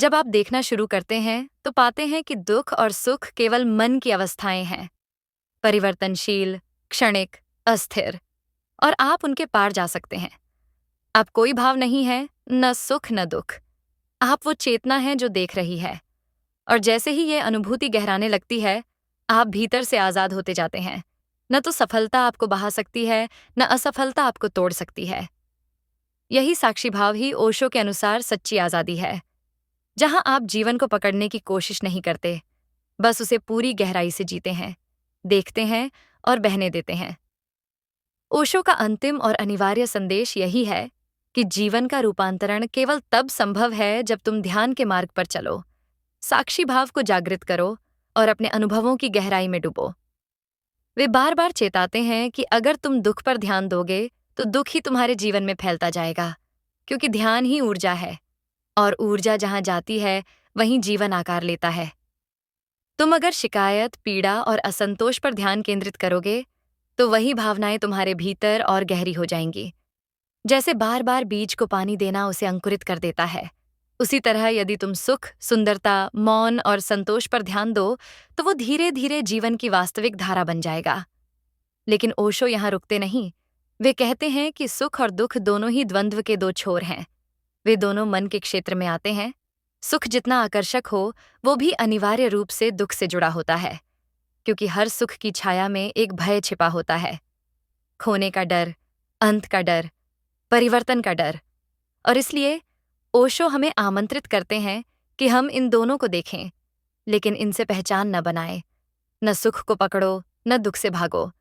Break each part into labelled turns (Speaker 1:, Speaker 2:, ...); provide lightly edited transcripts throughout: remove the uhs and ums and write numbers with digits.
Speaker 1: जब आप देखना शुरू करते हैं तो पाते हैं कि दुख और सुख केवल मन की अवस्थाएं हैं, परिवर्तनशील, क्षणिक, अस्थिर, और आप उनके पार जा सकते हैं। आप कोई भाव नहीं है, न सुख न दुख। आप वो चेतना है जो देख रही है। और जैसे ही ये अनुभूति गहराने लगती है, आप भीतर से आजाद होते जाते हैं। न तो सफलता आपको बहा सकती है, न असफलता आपको तोड़ सकती है। यही साक्षी भाव ही ओशो के अनुसार सच्ची आजादी है, जहां आप जीवन को पकड़ने की कोशिश नहीं करते, बस उसे पूरी गहराई से जीते हैं, देखते हैं और बहने देते हैं। ओशो का अंतिम और अनिवार्य संदेश यही है कि जीवन का रूपांतरण केवल तब संभव है जब तुम ध्यान के मार्ग पर चलो, साक्षी भाव को जागृत करो और अपने अनुभवों की गहराई में डूबो। वे बार बार चेताते हैं कि अगर तुम दुख पर ध्यान दोगे तो दुख ही तुम्हारे जीवन में फैलता जाएगा, क्योंकि ध्यान ही ऊर्जा है, और ऊर्जा जहां जाती है वहीं जीवन आकार लेता है। तुम अगर शिकायत, पीड़ा और असंतोष पर ध्यान केंद्रित करोगे तो वही भावनाएं तुम्हारे भीतर और गहरी हो जाएंगी। जैसे बार बार बीज को पानी देना उसे अंकुरित कर देता है, उसी तरह यदि तुम सुख, सुंदरता, मौन और संतोष पर ध्यान दो तो वो धीरे धीरे जीवन की वास्तविक धारा बन जाएगा। लेकिन ओशो यहाँ रुकते नहीं। वे कहते हैं कि सुख और दुख दोनों ही द्वंद्व के दो छोर हैं। वे दोनों मन के क्षेत्र में आते हैं। सुख जितना आकर्षक हो, वो भी अनिवार्य रूप से दुख से जुड़ा होता है, क्योंकि हर सुख की छाया में एक भय छिपा होता है, खोने का डर, अंत का डर, परिवर्तन का डर। और इसलिए ओशो हमें आमंत्रित करते हैं कि हम इन दोनों को देखें, लेकिन इनसे पहचान न बनाएं। न सुख को पकड़ो, न दुख से भागो,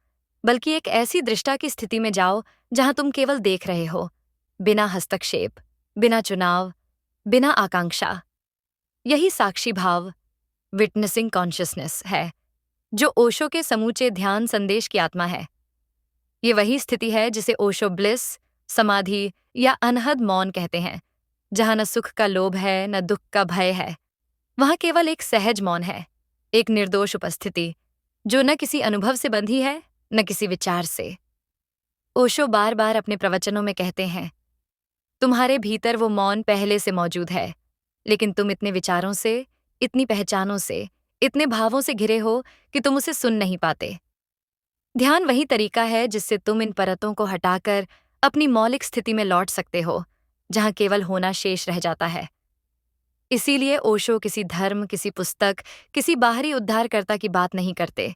Speaker 1: बल्कि एक ऐसी दृष्टा की स्थिति में जाओ जहां तुम केवल देख रहे हो, बिना हस्तक्षेप, बिना चुनाव, बिना आकांक्षा। यही साक्षी भाव, विटनेसिंग कॉन्शियसनेस है, जो ओशो के समूचे ध्यान संदेश की आत्मा है। ये वही स्थिति है जिसे ओशो ब्लिस, समाधि या अनहद मौन कहते हैं, जहां न सुख का लोभ है, न दुख का भय है। वहां केवल एक सहज मौन है, एक निर्दोष उपस्थिति, जो न किसी अनुभव से बंधी है, न किसी विचार से। ओशो बार बार अपने प्रवचनों में कहते हैं, तुम्हारे भीतर वो मौन पहले से मौजूद है, लेकिन तुम इतने विचारों से, इतनी पहचानों से, इतने भावों से घिरे हो कि तुम उसे सुन नहीं पाते। ध्यान वही तरीका है जिससे तुम इन परतों को हटाकर अपनी मौलिक स्थिति में लौट सकते हो, जहां केवल होना शेष रह जाता है। इसीलिए ओशो किसी धर्म, किसी पुस्तक, किसी बाहरी उद्धारकर्ता की बात नहीं करते।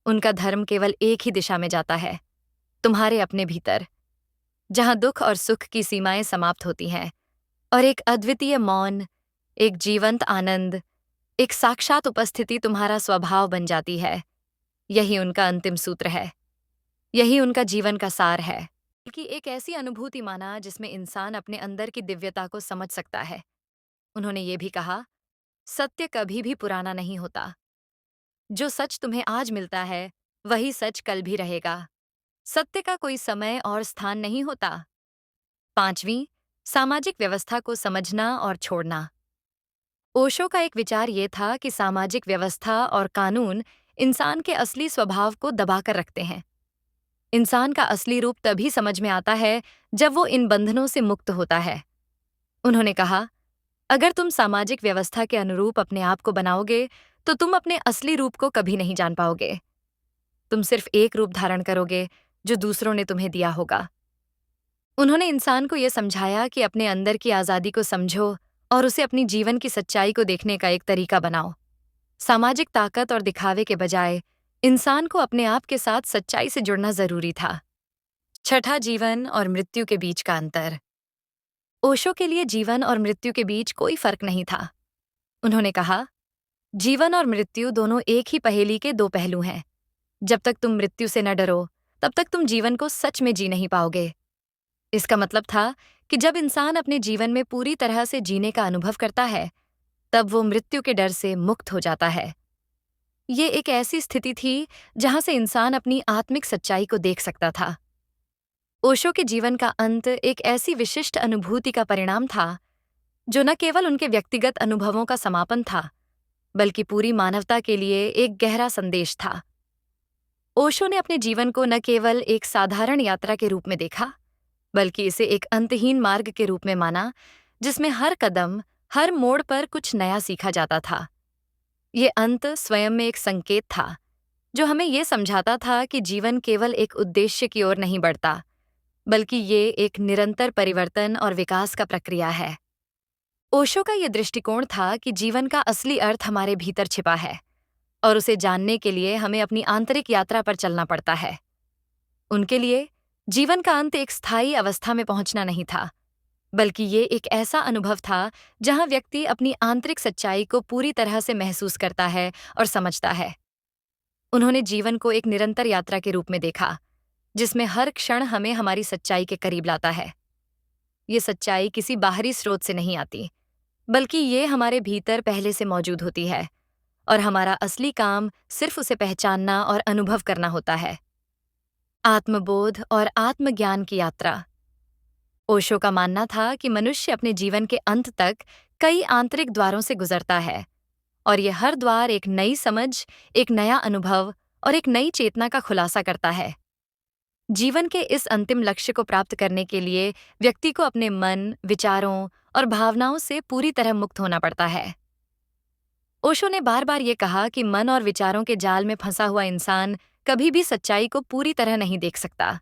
Speaker 1: उनका धर्म केवल एक ही दिशा में जाता है, तुम्हारे अपने भीतर, जहां दुख और सुख की सीमाएं समाप्त होती हैं और एक अद्वितीय मौन, एक जीवंत आनंद, एक साक्षात उपस्थिति तुम्हारा स्वभाव बन जाती है। यही उनका अंतिम सूत्र है, यही उनका जीवन का सार है, बल्कि एक ऐसी अनुभूति माना जिसमें इंसान अपने अंदर की दिव्यता को समझ सकता है। उन्होंने ये भी कहा, सत्य कभी भी पुराना नहीं होता। जो सच तुम्हें आज मिलता है वही सच कल भी रहेगा। सत्य का कोई समय और स्थान नहीं होता। 5वीं, सामाजिक व्यवस्था को समझना और छोड़ना। ओशो का एक विचार ये था कि सामाजिक व्यवस्था और कानून इंसान के असली स्वभाव को दबाकर रखते हैं। इंसान का असली रूप तभी समझ में आता है जब वो इन बंधनों से मुक्त होता है। उन्होंने कहा, अगर तुम सामाजिक व्यवस्था के अनुरूप अपने आप को बनाओगे तो तुम अपने असली रूप को कभी नहीं जान पाओगे। तुम सिर्फ एक रूप धारण करोगे जो दूसरों ने तुम्हें दिया होगा। उन्होंने इंसान को यह समझाया कि अपने अंदर की आज़ादी को समझो और उसे अपनी जीवन की सच्चाई को देखने का एक तरीका बनाओ। सामाजिक ताकत और दिखावे के बजाय इंसान को अपने आप के साथ सच्चाई से जुड़ना जरूरी था। 6, जीवन और मृत्यु के बीच का अंतर। ओशो के लिए जीवन और मृत्यु के बीच कोई फर्क नहीं था। उन्होंने कहा, जीवन और मृत्यु दोनों एक ही पहेली के दो पहलू हैं। जब तक तुम मृत्यु से न डरो, तब तक तुम जीवन को सच में जी नहीं पाओगे। इसका मतलब था कि जब इंसान अपने जीवन में पूरी तरह से जीने का अनुभव करता है, तब वो मृत्यु के डर से मुक्त हो जाता है। ये एक ऐसी स्थिति थी जहां से इंसान अपनी आत्मिक सच्चाई को देख सकता था। ओशो के जीवन का अंत एक ऐसी विशिष्ट अनुभूति का परिणाम था, जो न केवल उनके व्यक्तिगत अनुभवों का समापन था, बल्कि पूरी मानवता के लिए एक गहरा संदेश था। ओशो ने अपने जीवन को न केवल एक साधारण यात्रा के रूप में देखा, बल्कि इसे एक अंतहीन मार्ग के रूप में माना, जिसमें हर कदम, हर मोड़ पर कुछ नया सीखा जाता था। ये अंत स्वयं में एक संकेत था, जो हमें ये समझाता था कि जीवन केवल एक उद्देश्य की ओर नहीं बढ़ता, बल्कि ये एक निरंतर परिवर्तन और विकास का प्रक्रिया है। ओशो का ये दृष्टिकोण था कि जीवन का असली अर्थ हमारे भीतर छिपा है और उसे जानने के लिए हमें अपनी आंतरिक यात्रा पर चलना पड़ता है। उनके लिए जीवन का अंत एक स्थायी अवस्था में पहुंचना नहीं था, बल्कि ये एक ऐसा अनुभव था जहां व्यक्ति अपनी आंतरिक सच्चाई को पूरी तरह से महसूस करता है और समझता है। उन्होंने जीवन को एक निरंतर यात्रा के रूप में देखा, जिसमें हर क्षण हमें हमारी सच्चाई के करीब लाता है। ये सच्चाई किसी बाहरी स्रोत से नहीं आती, बल्कि ये हमारे भीतर पहले से मौजूद होती है और हमारा असली काम सिर्फ उसे पहचानना और अनुभव करना होता है। आत्मबोध और आत्मज्ञान की यात्रा। ओशो का मानना था कि मनुष्य अपने जीवन के अंत तक कई आंतरिक द्वारों से गुजरता है और ये हर द्वार एक नई समझ, एक नया अनुभव और एक नई चेतना का खुलासा करता है। जीवन के इस अंतिम लक्ष्य को प्राप्त करने के लिए व्यक्ति को अपने मन, विचारों और भावनाओं से पूरी तरह मुक्त होना पड़ता है। ओशो ने बार बार ये कहा कि मन और विचारों के जाल में फंसा हुआ इंसान कभी भी सच्चाई को पूरी तरह नहीं देख सकता।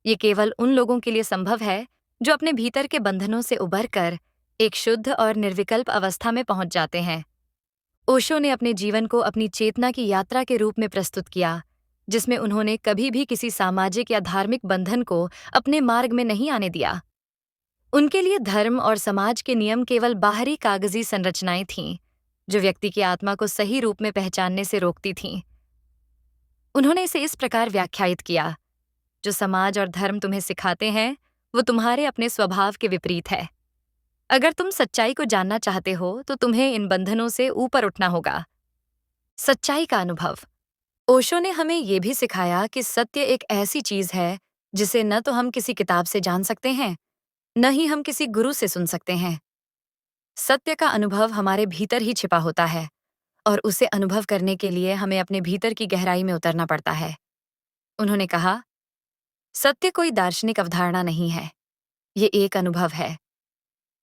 Speaker 1: ये केवल उन लोगों के लिए संभव है जो अपने भीतर के बंधनों से उबरकर एक शुद्ध और निर्विकल्प अवस्था में पहुंच जाते हैं। ओशो ने अपने जीवन को अपनी चेतना की यात्रा के रूप में प्रस्तुत किया, जिसमें उन्होंने कभी भी किसी सामाजिक या धार्मिक बंधन को अपने मार्ग में नहीं आने दिया। उनके लिए धर्म और समाज के नियम केवल बाहरी कागजी संरचनाएं थीं, जो व्यक्ति की आत्मा को सही रूप में पहचानने से रोकती थीं। उन्होंने इसे इस प्रकार व्याख्यायित किया, जो समाज और धर्म तुम्हें सिखाते हैं, वो तुम्हारे अपने स्वभाव के विपरीत है। अगर तुम सच्चाई को जानना चाहते हो, तो तुम्हें इन बंधनों से ऊपर उठना होगा। सच्चाई का अनुभव। ओशो ने हमें ये भी सिखाया कि सत्य एक ऐसी चीज है जिसे न तो हम किसी किताब से जान सकते हैं, न ही हम किसी गुरु से सुन सकते हैं। सत्य का अनुभव हमारे भीतर ही छिपा होता है और उसे अनुभव करने के लिए हमें अपने भीतर की गहराई में उतरना पड़ता है। उन्होंने कहा, सत्य कोई दार्शनिक अवधारणा नहीं है, ये एक अनुभव है।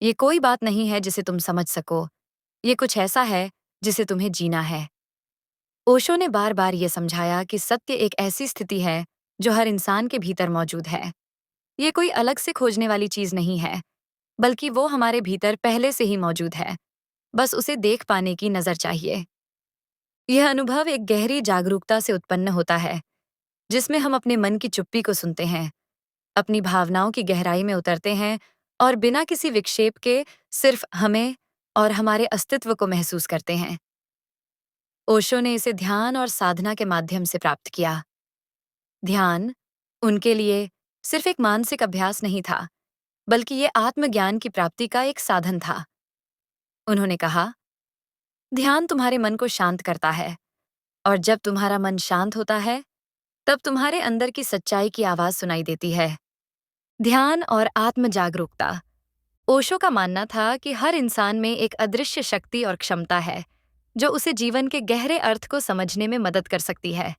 Speaker 1: ये कोई बात नहीं है जिसे तुम समझ सको, ये कुछ ऐसा है जिसे तुम्हें जीना है। ओशो ने बार बार ये समझाया कि सत्य एक ऐसी स्थिति है जो हर इंसान के भीतर मौजूद है। ये कोई अलग से खोजने वाली चीज नहीं है, बल्कि वो हमारे भीतर पहले से ही मौजूद है, बस उसे देख पाने की नजर चाहिए। यह अनुभव एक गहरी जागरूकता से उत्पन्न होता है, जिसमें हम अपने मन की चुप्पी को सुनते हैं, अपनी भावनाओं की गहराई में उतरते हैं और बिना किसी विक्षेप के सिर्फ हमें और हमारे अस्तित्व को महसूस करते हैं। ओशो ने इसे ध्यान और साधना के माध्यम से प्राप्त किया। ध्यान उनके लिए सिर्फ एक मानसिक अभ्यास नहीं था, बल्कि ये आत्मज्ञान की प्राप्ति का एक साधन था। उन्होंने कहा, ध्यान तुम्हारे मन को शांत करता है और जब तुम्हारा मन शांत होता है, तब तुम्हारे अंदर की सच्चाई की आवाज सुनाई देती है। ध्यान और आत्म जागरूकता। ओशो का मानना था कि हर इंसान में एक अदृश्य शक्ति और क्षमता है, जो उसे जीवन के गहरे अर्थ को समझने में मदद कर सकती है।